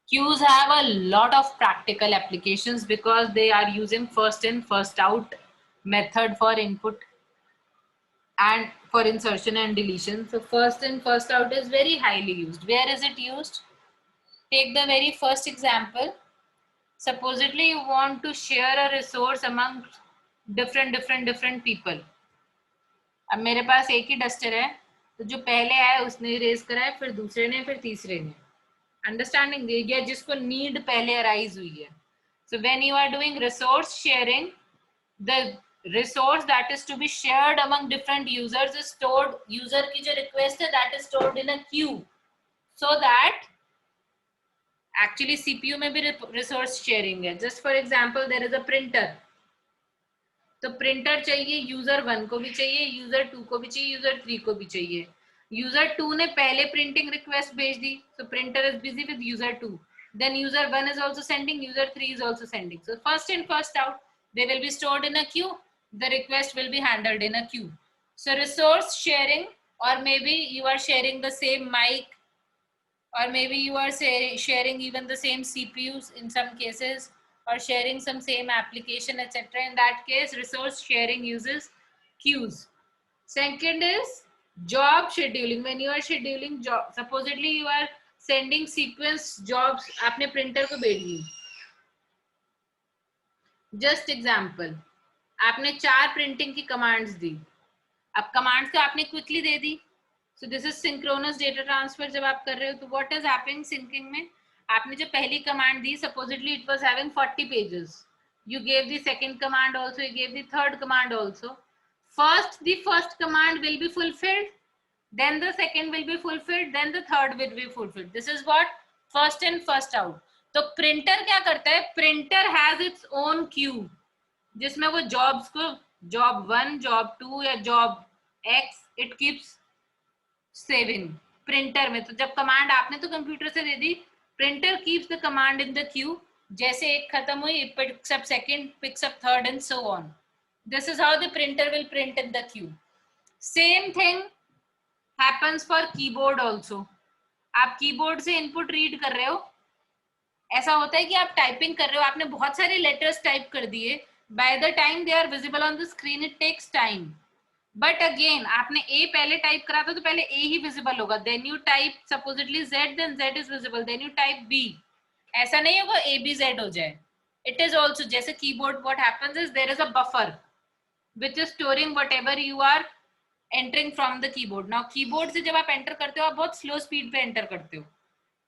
Queues have a lot of practical applications because they are using first in, first out method for input and for insertion and deletion. So first in, first out is very highly used. Where is it used? Take the very first example. Supposedly you want to share a resource among different people. अब मेरे पास एक ही duster है, तो जो पहले आया उसने raise करा है, फिर दूसरे ने, फिर तीसरे ने. अंडरस्टैंडिंग या जिसको नीड पहले अराइज हुई है. So when you are doing resource sharing, the resource that is to be shared among different users is stored, user की जो request है that is stored in a queue, so that actually CPU में भी resource sharing है. Just for example, there is a printer, तो printer चाहिए user 1 को भी चाहिए, यूजर 2 को भी चाहिए, यूजर 3 को भी चाहिए. यूजर 2 ने पहले प्रिंटिंग रिक्वेस्ट भेज दी, so printer is busy with user 2. Then user 1 is also sending, user 3 is also sending. So first in, first out, they will be stored in a queue. The request will be handled in a queue. So resource sharing, or maybe you are sharing the same mic, or maybe you are sharing even the same CPUs in some cases, or sharing some same application, etc. In that case, resource sharing uses queues. Second is job scheduling. When you are scheduling job, supposedly you are sending sequence jobs, आपने printer को भेज दी. Just example, आपने 4 printing की commands दी. अब commands तो आपने quickly they the. So this is synchronous data transfer जब आप कर रहे हो, तो what is happening syncing में, आपने जो पहली command the, supposedly it was having 40 pages. You gave the second command also, you gave the third command also. First, the first command will be fulfilled, then the second will be fulfilled, then the third will be fulfilled. This is what first in, first out. तो printer क्या करता है? Printer has its own queue, जिसमें वो jobs को job 1, job 2 या job X it keeps saving. Printer में तो जब कमांड आपने तो कंप्यूटर से दे दी, printer keeps the command in the queue. जैसे एक खत्म हुई, it picks up second, picks up third and so on. This is how the printer will print in the queue. Same thing happens for keyboard also. आप keyboard से input read कर रहे हो, ऐसा होता है कि आप टाइपिंग कर रहे हो, आपने बहुत सारे लेटर्स टाइप कर दिए, by the time they are visible on the screen it takes time. But again आपने ए पहले टाइप करा था, तो पहले ए ही विजिबल होगा, then you type supposedly Z, then Z is visible, then you type B. ऐसा नहीं होगा ए बी जेड हो जाए. इट इज ऑल्सो जैसे keyboard, what happens is there is a buffer which is storing whatever you are entering from the keyboard. Now keyboard से जब आप enter करते हो, आप बहुत स्लो स्पीड पे एंटर करते हो.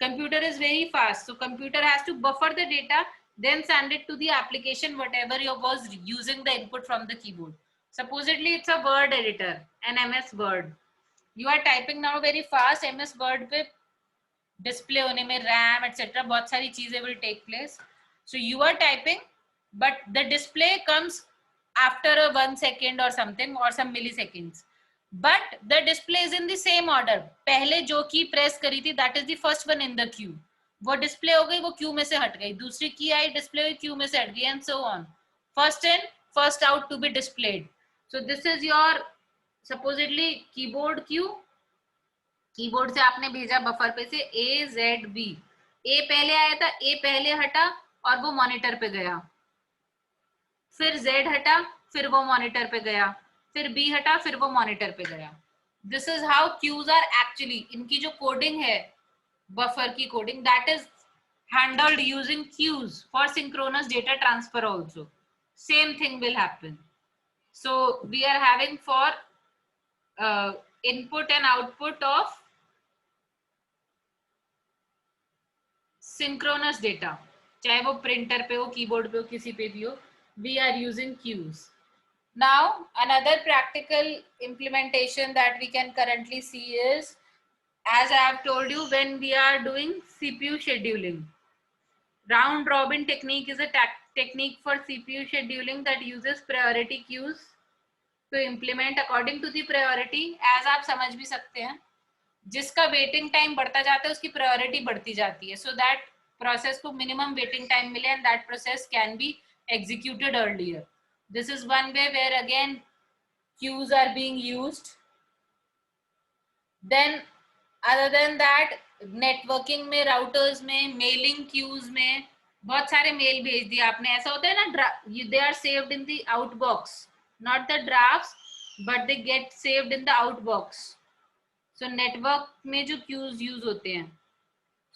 Computer is very fast, so computer has to buffer the data, then send it to the application whatever you was using the input from the keyboard. Supposedly it's a word editor, an MS Word. You are typing now very fast. MS Word पे display होने में RAM etc. बहुत सारी चीजें will take place. So you are typing, but the display comes after a 1 second or something, or some milliseconds. But the display is in the same order. पहले जो की press करी थी, that is the first one in the queue. वो display हो गई, वो Q में से हट गई. दूसरी की आई, डिस्प्ले हुई, क्यू में से हट गई, and so on. First in, first out to be displayed. So this is your supposedly keyboard queue. Keyboard से आपने भेजा बफर पे से ए जेड बी. ए पहले आया था, ए पहले हटा और वो मॉनिटर पे गया. फिर जेड हटा, फिर वो मॉनिटर पे गया. फिर बी हटा, फिर वो मॉनिटर पे गया. This is how queues are actually. इनकी जो कोडिंग है, बफर की coding, that is handled using queues for synchronous data transfer also. Same thing will happen. So we are having for input and output of synchronous data, चाहे वो printer पे हो, keyboard पे हो, किसी पे भी हो, we are using queues. Now another practical implementation that we can currently see is, as I have told you, when we are doing CPU scheduling. Round robin technique is a technique for CPU scheduling that uses priority queues to implement according to the priority. As आप समझ भी सकते हैं, जिसका waiting time बढ़ता जाता है उसकी प्रायोरिटी बढ़ती जाती है, so that प्रोसेस को मिनिमम वेटिंग टाइम मिले and that process can be executed earlier. This is one way where again queues are being used. Then other than that networking में, राउटर्स में, मेलिंग क्यूज में बहुत सारे mail भेज दिए आपने, ऐसा होता है ना, they are saved in the outbox, not the drafts but they get saved in the outbox. So network में जो क्यूज यूज होते हैं,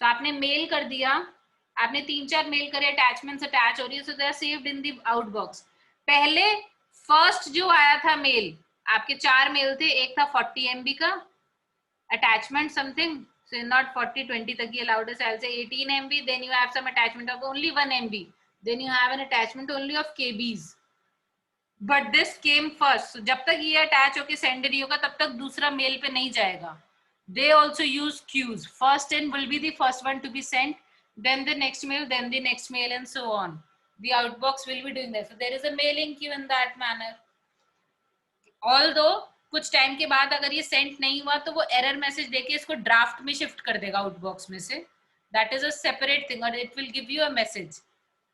तो आपने मेल कर दिया, आपने 3-4 मेल करे, अटैचमेंट्स अटैच हो रही है, so they are saved in the outbox. पहले फर्स्ट जो आया था मेल, आपके 4 मेल थे, एक था 40 MB का attachment something, so not 40, 20 tak hi allowed is, I'll say 18 MB, then you have some attachment of only 1 MB, then you have an attachment only of KBs, but this came first, so jab tak ye attach hoke send nahi hoga tab tak dusra mail pe nahi jayega. They also use queues, first in will be the first one to be sent, then the next mail, then the next mail, and so on. The outbox will be doing that, so there is a mailing queue in that manner. Although कुछ time के बाद अगर ये send नहीं हुआ तो वो error message देके इसको ड्राफ्ट में शिफ्ट कर देगा आउटबॉक्स में से, that is a separate thing, और it will give you a message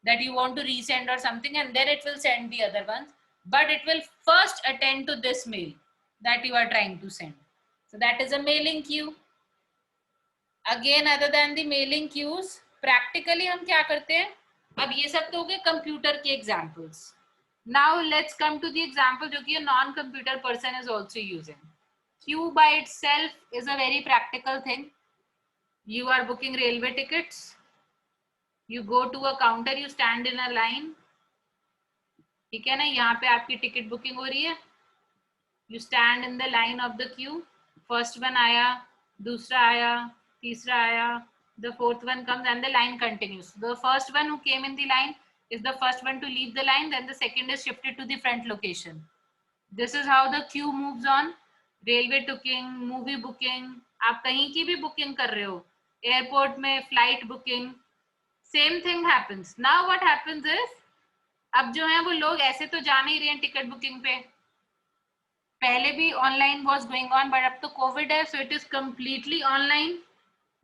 that you want to resend or something, and then it will send the other ones, but it will first attend to this mail that you are trying to send. So that is a mailing queue. Again, other than the mailing queues, practically हम क्या करते हैं, अब ये सब तो हो गए कंप्यूटर के examples. Now let's come to the example जो कि a non-computer person is also using. Queue by itself is a very practical thing. You are booking railway tickets. You go to a counter, you stand in a line. ठीक है ना, यहाँ पे आपकी ticket booking हो रही है. You stand in the line of the queue. First one आया, दूसरा आया, तीसरा आया, the fourth one comes and the line continues. The first one who came in the line is the first one to leave the line, then the second is shifted to the front location. This is how the queue moves on. Railway booking, movie booking, आप कहीं की भी booking कर रहे हो, airport में flight booking, same thing happens. Now what happens is, अब जो है वो लोग ऐसे तो जा नहीं रहे हैं टिकट बुकिंग पे, पहले भी online was going on, but अब तो कोविड है, सो it is completely online.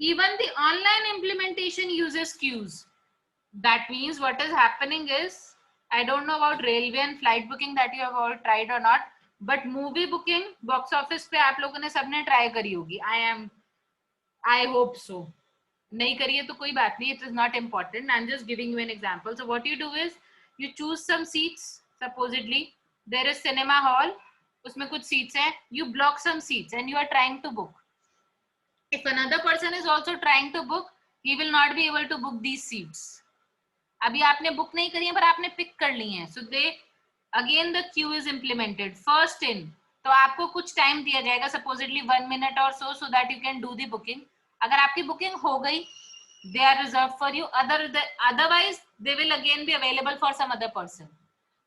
Even the online implementation uses queues. That means what is happening is, I don't know about railway and flight booking that you have all tried or not, but movie booking box office पे आप लोगों ने सबने try करी होगी. I hope so. नहीं करी है तो कोई बात नहीं, it is not important. I'm just giving you an example. So what you do is, you choose some seats. Supposedly there is cinema hall, उसमें कुछ seats हैं, you block some seats and you are trying to book. If another person is also trying to book, he will not be able to book these seats. अभी आपने book नहीं करी है पर आपने पिक कर ली है, so they again the queue is implemented. First in, तो आपको कुछ टाइम दिया जाएगा, सपोजिटली 1 minute और so that you can do the booking. अगर आपकी बुकिंग हो गई, they are reserved for you, otherwise they will again be available for some other person.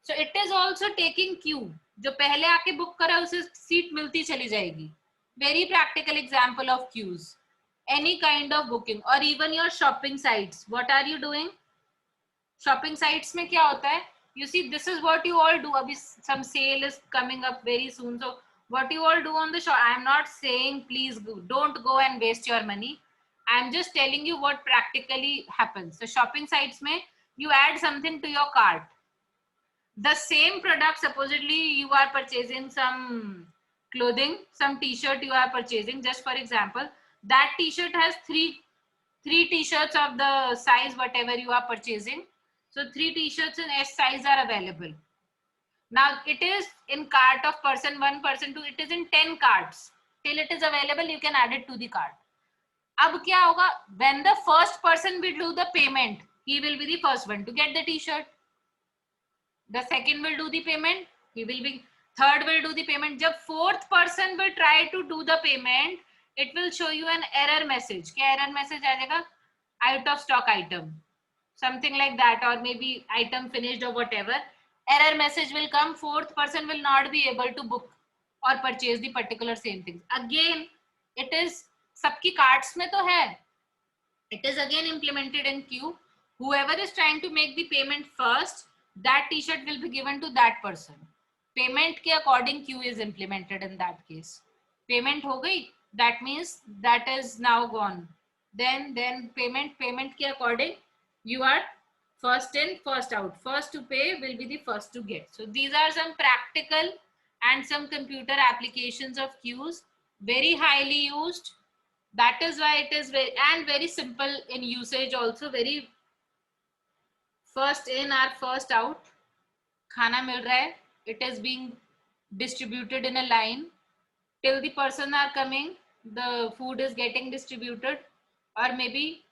So it is also taking queue, जो पहले आके book करा उसे सीट मिलती चली जाएगी. Very practical example of queues. Any kind of booking or even your shopping sites. What are you doing? Shopping sites में क्या होता है? You see, this is what you all do. अभी some sale is coming up very soon. So what you all do on the shop? I am not saying please don't go and waste your money. I am just telling you what practically happens. So shopping sites में you add something to your cart. The same product, supposedly you are purchasing some clothing, some t-shirt you are purchasing, just for example, that t-shirt has three t-shirts of the size whatever you are purchasing, so 3 t-shirts in S size are available. Now it is in cart of person 1, person 2, it is in 10 carts. Till it is available, you can add it to the cart. अब क्या होगा, when the first person will do the payment, he will be the first one to get the t-shirt. The second will do the payment, he will be, third will do the payment. जब fourth person will try to do the payment, it will show you an error message. क्या error message आ जाएगा? Out of stock item, something like that, or maybe item finished or whatever. Error message will come. Fourth person will not be able to book or purchase the particular same thing. Again, it is सबकी carts में तो है. It is again implemented in queue. Whoever is trying to make the payment first, that t-shirt will be given to that person. Payment के according queue is implemented in that case. Payment हो गई, that means that is now gone. Then payment के according you are first in, first out. First to pay will be the first to get. So these are some practical and some computer applications of queues, very highly used. That is why it is very simple in usage also. Very first in or first out. खाना मिल रहा है. It is being distributed in a line. Till the person are coming, the food is getting distributed. Or maybe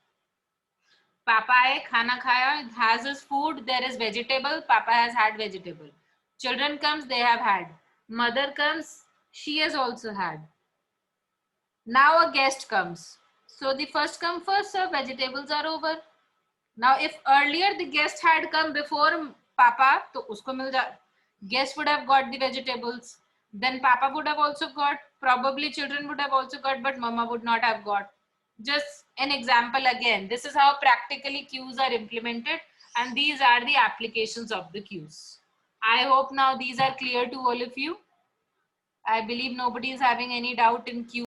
Papa आए, खाना खाया, has his food, there is vegetable, Papa has had vegetable. Children comes, they have had. Mother comes, she has also had. Now a guest comes. So the first come first serve, vegetables are over. Now if earlier the guest had come before Papa, तो उसको मिल जा. Guest would have got the vegetables. Then Papa would have also got. Probably children would have also got, but Mama would not have got. Just an example again. This is how practically queues are implemented, and these are the applications of the queues. I hope now these are clear to all of you. I believe nobody is having any doubt in queue.